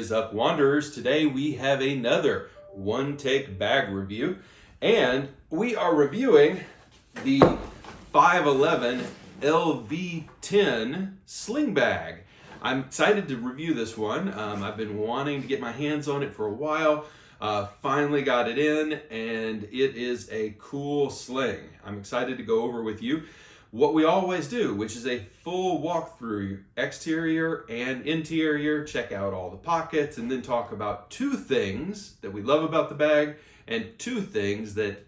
is up, Wanderers? Today we have another one-take bag review, and we are reviewing the 511 LV10 Sling bag. I'm excited to review this one. I've been wanting to get my hands on it for a while. Finally got it in, and it is a cool sling. I'm excited to go over with you what we always do, which is a full walkthrough, exterior and interior, check out all the pockets, and then talk about two things that we love about the bag and two things that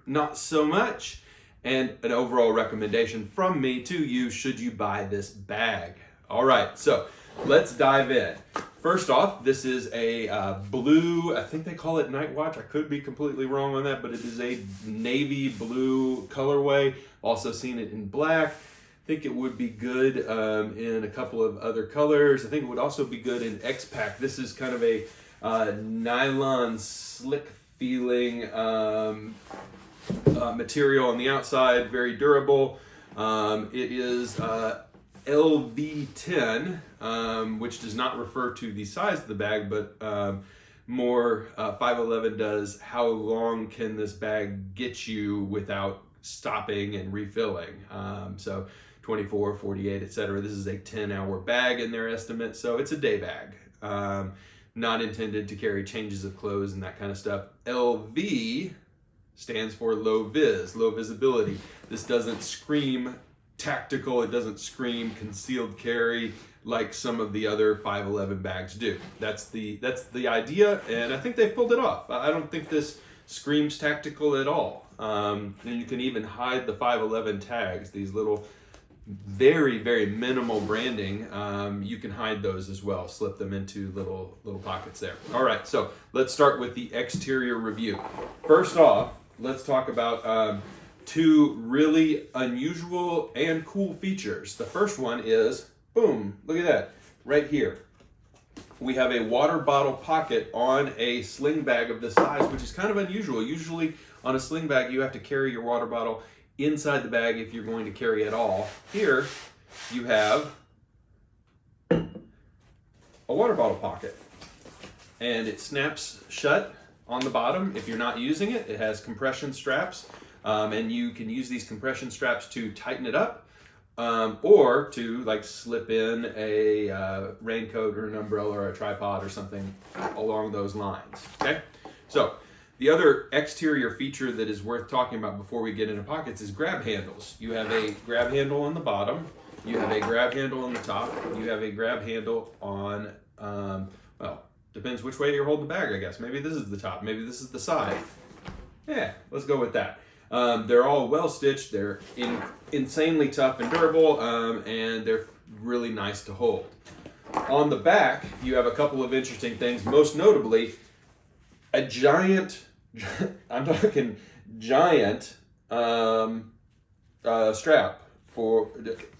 not so much, and an overall recommendation from me to you should you buy this bag. All right, so let's dive in. First off, this is a blue, I think they call it Night Watch. I could be completely wrong on that, but it is a navy blue colorway. Also seen it in black. I think it would be good in a couple of other colors. I think it would also be good in X-Pack. This is kind of a nylon slick feeling material on the outside, very durable. It is LV10, which does not refer to the size of the bag, but more 511 does how long can this bag get you without stopping and refilling. So 24, 48, etc. This is a 10-hour bag in their estimate, so it's a day bag. Not intended to carry changes of clothes and that kind of stuff. LV stands for low vis, low visibility. This doesn't scream tactical, it doesn't scream concealed carry like some of the other 511 bags do. That's the idea, and I think they've pulled it off. I don't think this screams tactical at all. And you can even hide the 511 tags, these little very, very minimal branding. You can hide those as well, slip them into little pockets there. All right, so let's start with the exterior review. First off, let's talk about two really unusual and cool features. The first one is, boom, look at that, right here. We have a water bottle pocket on a sling bag of this size, which is kind of unusual. Usually on a sling bag, you have to carry your water bottle inside the bag if you're going to carry at all. Here, you have a water bottle pocket, and it snaps shut on the bottom. If you're not using it, it has compression straps, and you can use these compression straps to tighten it up, or to like slip in a raincoat or an umbrella or a tripod or something along those lines. Okay, so the other exterior feature that is worth talking about before we get into pockets is grab handles. You have a grab handle on the bottom, you have a grab handle on the top, you have a grab handle on, well, depends which way you're holding the bag, I guess. Maybe this is the top, maybe this is the side. Yeah, let's go with that. They're all well stitched, they're insanely tough and durable, and they're really nice to hold. On the back, you have a couple of interesting things, most notably a giant, I'm talking giant strap for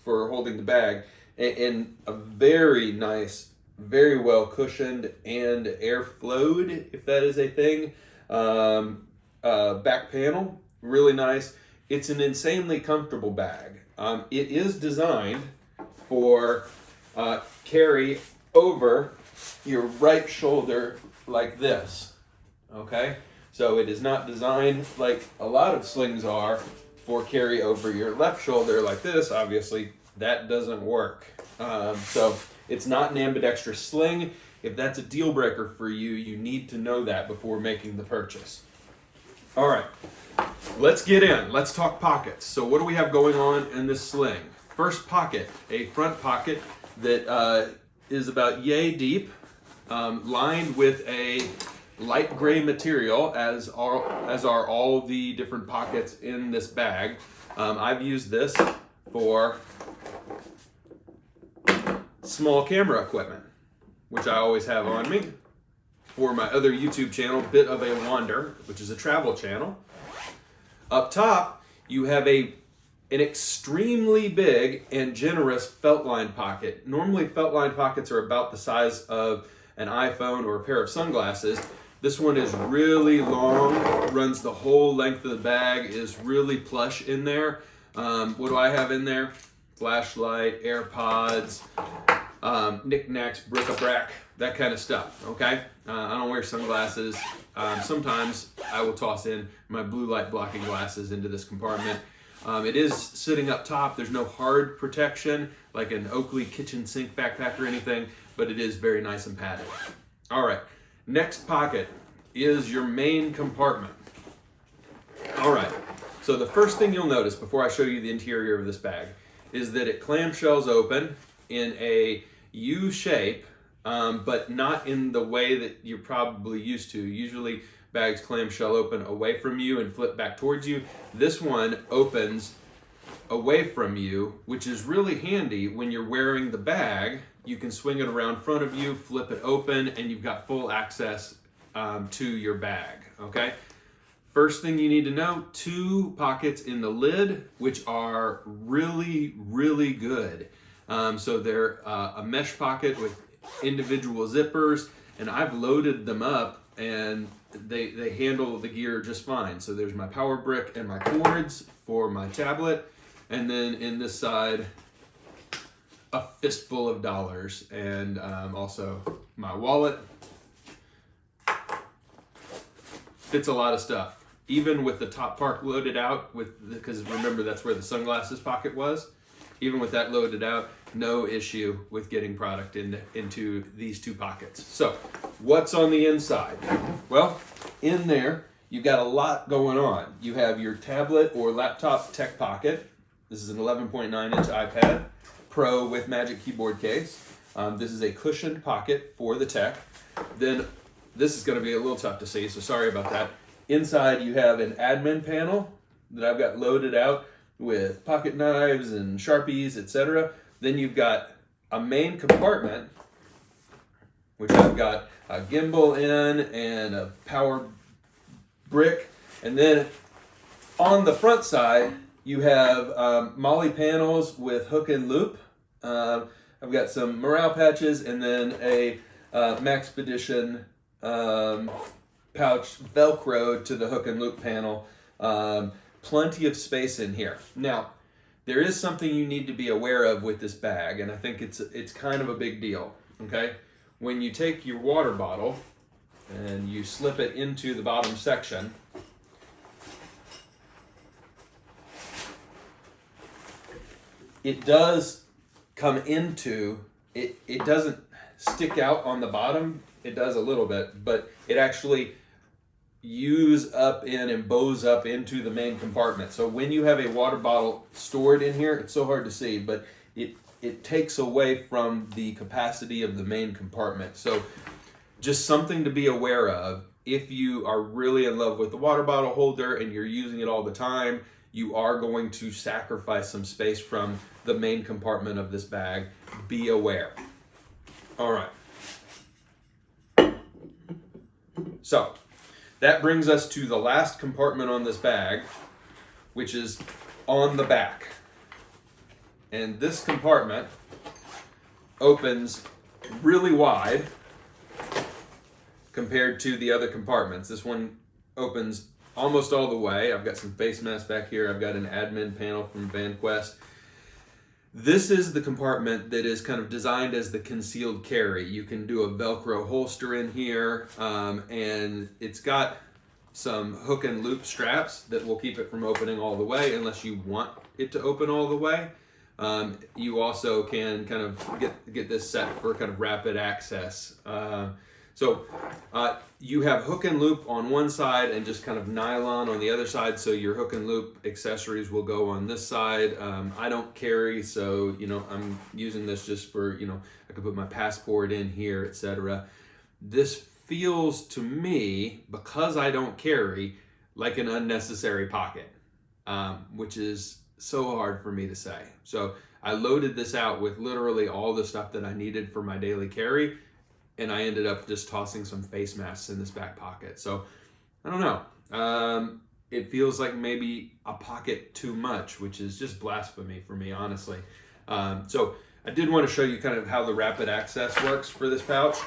holding the bag, and a very nice, very well cushioned and airflowed, if that is a thing, back panel. Really nice. It's an insanely comfortable bag. It is designed for carry over your right shoulder like this. Okay? So it is not designed like a lot of slings are for carry over your left shoulder like this. Obviously, that doesn't work. So it's not an ambidextrous sling. If that's a deal breaker for you, you need to know that before making the purchase. All right. Let's get in. Let's talk pockets. So what do we have going on in this sling? First pocket, a front pocket that is about yay deep, lined with a light gray material, as are all the different pockets in this bag. I've used this for small camera equipment, which I always have on me. For my other YouTube channel, Bit of a Wander, which is a travel channel. Up top, you have an extremely big and generous felt-lined pocket. Normally, felt-lined pockets are about the size of an iPhone or a pair of sunglasses. This one is really long, runs the whole length of the bag, is really plush in there. What do I have in there? Flashlight, AirPods, knickknacks, bric-a-brac, that kind of stuff, okay? I don't wear sunglasses. Sometimes I will toss in my blue light blocking glasses into this compartment. It is sitting up top. There's no hard protection like an Oakley kitchen sink backpack or anything, but it is very nice and padded. All right, next pocket is your main compartment. All right, so the first thing you'll notice before I show you the interior of this bag is that it clamshells open in a U shape, but not in the way that you're probably used to. Usually bags clamshell open away from you and flip back towards you. This one opens away from you, which is really handy when you're wearing the bag. You can swing it around in front of you, flip it open, and you've got full access to your bag, okay? First thing you need to know, 2 pockets in the lid, which are really, really good. So they're a mesh pocket with individual zippers, and I've loaded them up and they handle the gear just fine. So there's my power brick and my cords for my tablet, and then in this side, a fistful of dollars, and also my wallet. Fits a lot of stuff, even with the top part loaded out, because remember that's where the sunglasses pocket was. Even with that loaded out, no issue with getting product into these 2 pockets. So what's on the inside? Well, in there, you've got a lot going on. You have your tablet or laptop tech pocket. This is an 11.9-inch iPad Pro with Magic Keyboard case. This is a cushioned pocket for the tech. Then this is going to be a little tough to see, so sorry about that. Inside, you have an admin panel that I've got loaded out with pocket knives and Sharpies, etc. Then you've got a main compartment, which I've got a gimbal in and a power brick. And then on the front side, you have Molly panels with hook and loop. I've got some morale patches and then a Maxpedition pouch Velcro to the hook and loop panel. Plenty of space in here. Now, there is something you need to be aware of with this bag, and I think it's kind of a big deal, okay? When you take your water bottle and you slip it into the bottom section, it does come into, it doesn't stick out on the bottom. It does a little bit, but it actually use up in and bows up into the main compartment. So when you have a water bottle stored in here, it's so hard to see, but it takes away from the capacity of the main compartment. So just something to be aware of. If you are really in love with the water bottle holder and you're using it all the time, you are going to sacrifice some space from the main compartment of this bag. Be aware. All right. So that brings us to the last compartment on this bag, which is on the back. And this compartment opens really wide compared to the other compartments. This one opens almost all the way. I've got some face masks back here. I've got an admin panel from VanQuest. This is the compartment that is kind of designed as the concealed carry. You can do a Velcro holster in here, and it's got some hook and loop straps that will keep it from opening all the way unless you want it to open all the way. You also can kind of get this set for kind of rapid access. So you have hook and loop on one side and just kind of nylon on the other side, so your hook and loop accessories will go on this side. I don't carry, so I'm using this just for, I could put my passport in here, etc. This feels to me, because I don't carry, like an unnecessary pocket, which is so hard for me to say. So I loaded this out with literally all the stuff that I needed for my daily carry, and I ended up just tossing some face masks in this back pocket. So I don't know. It feels like maybe a pocket too much, which is just blasphemy for me, honestly. So I did want to show you kind of how the rapid access works for this pouch.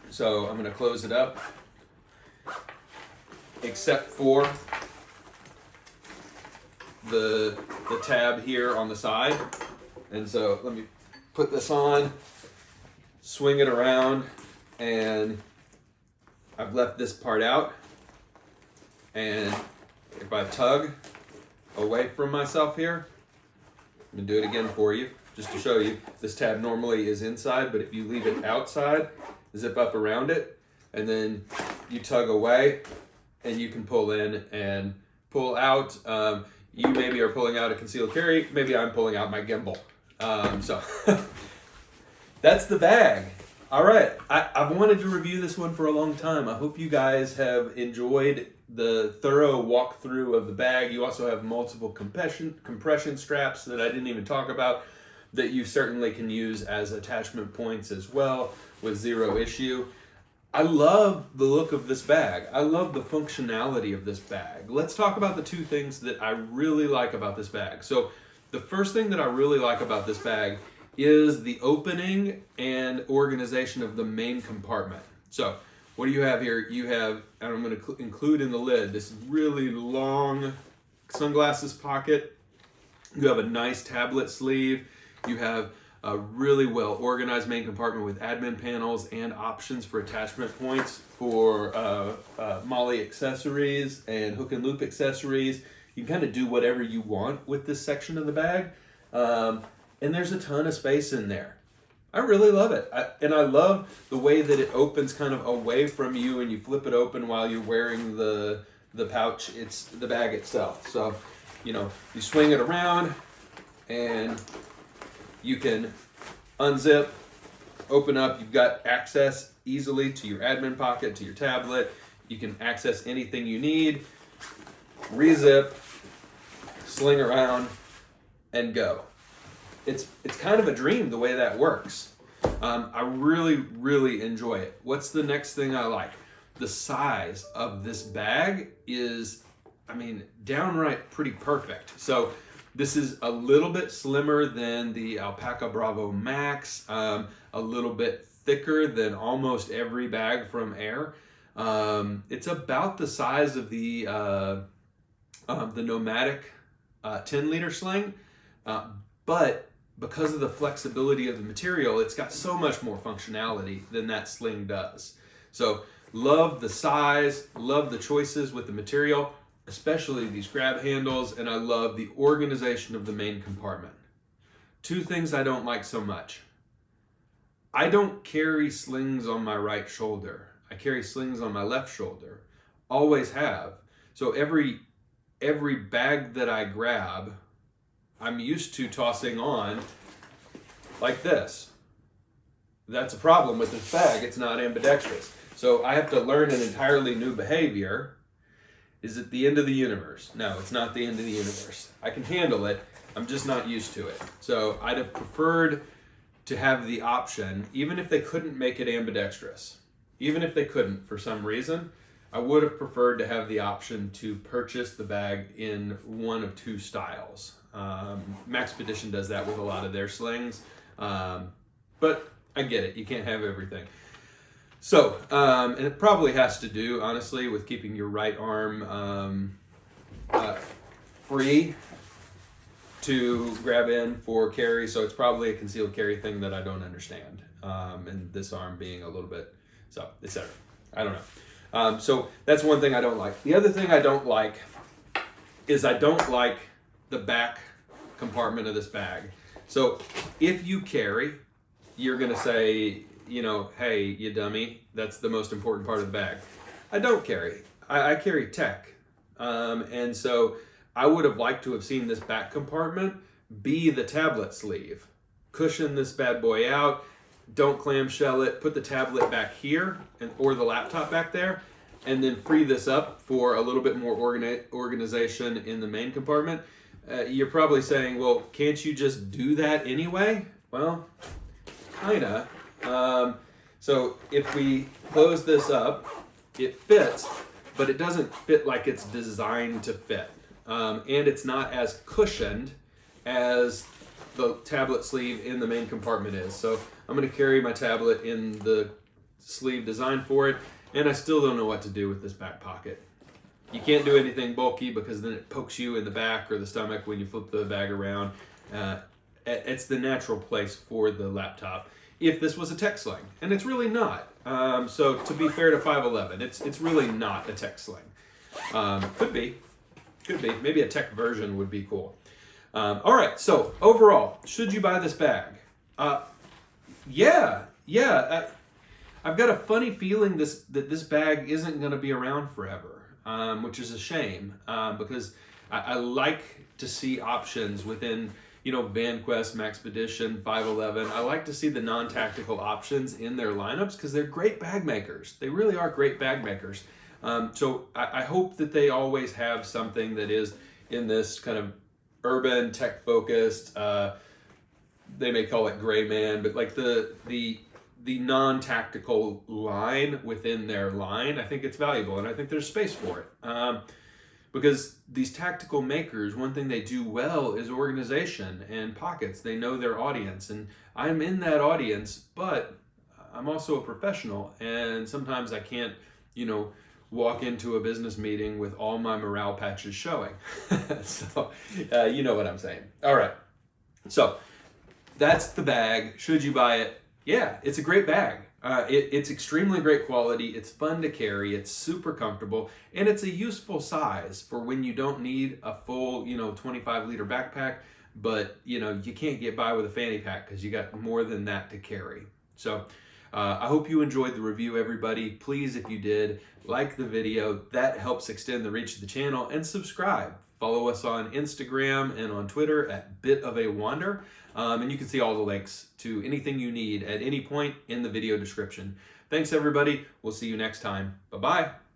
So I'm going to close it up, except for the tab here on the side. And so let me put this on, swing it around, and I've left this part out. And if I tug away from myself here, I'm gonna do it again for you, just to show you. This tab normally is inside, but if you leave it outside, zip up around it, and then you tug away, and you can pull in and pull out. You maybe are pulling out a concealed carry, maybe I'm pulling out my gimbal. So that's the bag. All right, I've wanted to review this one for a long time. I hope you guys have enjoyed the thorough walkthrough of the bag. You also have multiple compression straps that I didn't even talk about that you certainly can use as attachment points as well with zero issue. I love the look of this bag. I love the functionality of this bag. Let's talk about the two things that I really like about this bag. So the first thing that I really like about this bag is the opening and organization of the main compartment. So what do you have here? You have, and I'm going to include in the lid, this really long sunglasses pocket. You have a nice tablet sleeve. You have a really well organized main compartment with admin panels and options for attachment points for MOLLE accessories and hook and loop accessories. You can kind of do whatever you want with this section of the bag. And there's a ton of space in there. I really love it. And I love the way that it opens kind of away from you and you flip it open while you're wearing the pouch. It's the bag itself. So, you know, you swing it around and you can unzip, open up. You've got access easily to your admin pocket, to your tablet. You can access anything you need. Rezip, sling around, and go. It's kind of a dream the way that works. I really enjoy it. What's the next thing I like? The size of this bag is, I mean, downright pretty perfect. So this is a little bit slimmer than the Alpaca Bravo Max, a little bit thicker than almost every bag from Air. It's about the size of the Nomadic 10-liter sling, but because of the flexibility of the material, it's got so much more functionality than that sling does. So love the size, love the choices with the material, especially these grab handles, and I love the organization of the main compartment. Two things I don't like so much. I don't carry slings on my right shoulder. I carry slings on my left shoulder. Always have. So every bag that I grab, I'm used to tossing on like this. That's a problem with this bag. It's not ambidextrous. So I have to learn an entirely new behavior. Is it the end of the universe? No, it's not the end of the universe. I can handle it. I'm just not used to it. So I'd have preferred to have the option, even if they couldn't make it ambidextrous, even if they couldn't for some reason, I would have preferred to have the option to purchase the bag in one of two styles. Maxpedition does that with a lot of their slings, but I get it. You can't have everything. So, and it probably has to do, honestly, with keeping your right arm free to grab in for carry. So it's probably a concealed carry thing that I don't understand. And this arm being a little bit, so etc. I don't know. So that's one thing I don't like. The other thing I don't like is I don't like the back compartment of this bag. So if you carry, you're gonna say, you know, hey, you dummy, that's the most important part of the bag. I don't carry. I carry tech. And so I would have liked to have seen this back compartment be the tablet sleeve. Cushion this bad boy out, don't clamshell it, put the tablet back here or the laptop back there, and then free this up for a little bit more organization in the main compartment. You're probably saying, well, can't you just do that anyway? Well, kinda. So if we close this up, it fits, but it doesn't fit like it's designed to fit. And it's not as cushioned as the tablet sleeve in the main compartment is. So I'm going to carry my tablet in the sleeve designed for it, and I still don't know what to do with this back pocket. You can't do anything bulky because then it pokes you in the back or the stomach when you flip the bag around. it's the natural place for the laptop if this was a tech Sling, and it's really not. So to be fair to 511, it's really not a tech Sling. Could be. Maybe a tech version would be cool. All right, so overall, should you buy this bag? Yeah. I've got a funny feeling that this bag isn't going to be around forever, which is a shame, because I like to see options within, VanQuest, Maxpedition, 511. I like to see the non-tactical options in their lineups because they're great bag makers. They really are great bag makers. So I hope that they always have something that is in this kind of urban, tech-focused, they may call it gray man, but like the non-tactical line within their line, I think it's valuable, and I think there's space for it. Because these tactical makers, one thing they do well is organization and pockets. They know their audience, and I'm in that audience, but I'm also a professional, and sometimes I can't, walk into a business meeting with all my morale patches showing. So, you know what I'm saying. All right. So that's the bag. Should you buy it? Yeah, it's a great bag. It's extremely great quality. It's fun to carry. It's super comfortable, and it's a useful size for when you don't need a full, 25-liter backpack, but you can't get by with a fanny pack because you got more than that to carry. So I hope you enjoyed the review, everybody. Please, if you did, like the video. That helps extend the reach of the channel, and subscribe. Follow us on Instagram and on Twitter at bitawawander. And you can see all the links to anything you need at any point in the video description. Thanks, everybody. We'll see you next time. Bye-bye.